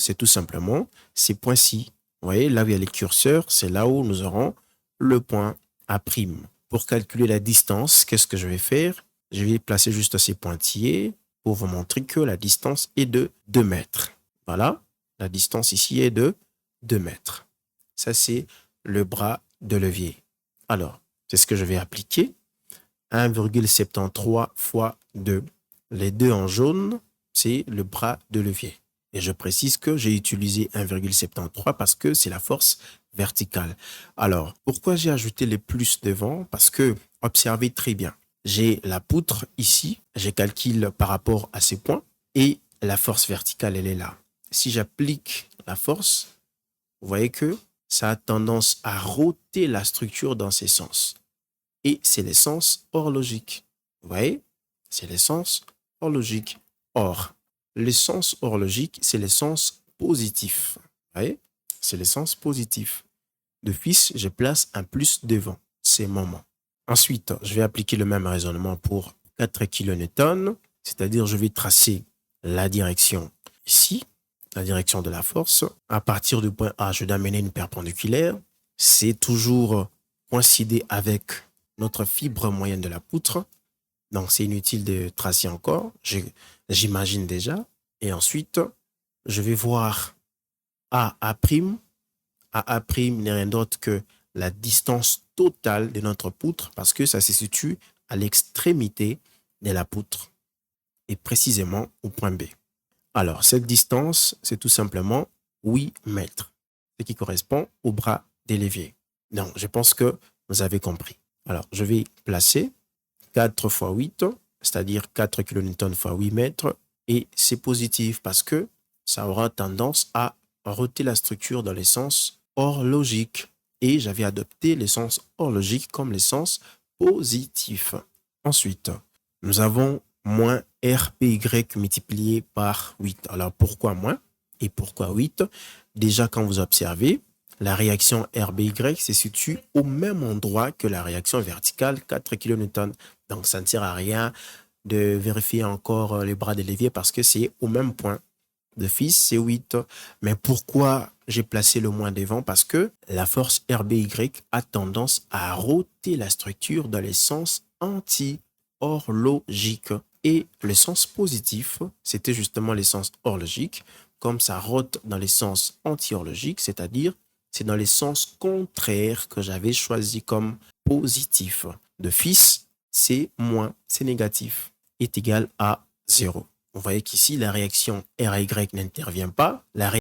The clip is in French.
c'est tout simplement ces points-ci. Vous voyez, là où il y a les curseurs, c'est là où nous aurons le point A'. Pour calculer la distance, qu'est-ce que je vais faire? Je vais placer juste ces pointillés pour vous montrer que la distance est de 2 mètres. Voilà, la distance ici est de 2 mètres. Ça, c'est le bras de levier. Alors, c'est ce que je vais appliquer. 1,73 fois 2. Les deux en jaune, c'est le bras de levier. Et je précise que j'ai utilisé 1,73 parce que c'est la force verticale. Alors, pourquoi j'ai ajouté les plus devant? Parce que, observez très bien, j'ai la poutre ici, je calcule par rapport à ces points et la force verticale, elle est là. Si j'applique la force, vous voyez que ça a tendance à roter la structure dans ces sens. Et c'est les sens horlogiques. Vous voyez? C'est les sens horlogiques. Or, les sens horlogiques, c'est les sens positifs. Vous voyez? C'est les sens positifs. De fils, je place un plus devant. C'est moment. Ensuite, je vais appliquer le même raisonnement pour 4 kN, c'est-à-dire je vais tracer la direction ici, la direction de la force. À partir du point A, je dois mener une perpendiculaire. C'est toujours coïncider avec notre fibre moyenne de la poutre. Donc, c'est inutile de tracer encore. J'imagine déjà. Et ensuite, je vais voir AA'. AA' n'est rien d'autre que la distance totale de notre poutre parce que ça se situe à l'extrémité de la poutre et précisément au point B. Alors, cette distance, c'est tout simplement 8 mètres, ce qui correspond au bras des leviers. Donc, je pense que vous avez compris. Alors, je vais placer 4 fois 8, c'est-à-dire 4 kN fois 8 mètres. Et c'est positif parce que ça aura tendance à roter la structure dans les sens horlogiques. Et j'avais adopté les sens horlogiques comme les sens positifs. Ensuite, nous avons moins RPY multiplié par 8. Alors, pourquoi moins et pourquoi 8? Déjà, quand vous observez, la réaction RBY se situe au même endroit que la réaction verticale 4 kN. Donc, ça ne sert à rien de vérifier encore les bras de levier parce que c'est au même point. De fils, c'est 8. Mais pourquoi j'ai placé le moins devant? Parce que la force RBY a tendance à roter la structure dans les sens anti-horlogiques. Et le sens positif, c'était justement les sens horlogiques. Comme ça rote dans les sens anti-horlogiques, c'est-à-dire c'est dans les sens contraires que j'avais choisi comme positif. De fils, c'est moins, c'est négatif, est égal à 0. Vous voyez qu'ici, la réaction RY n'intervient pas. La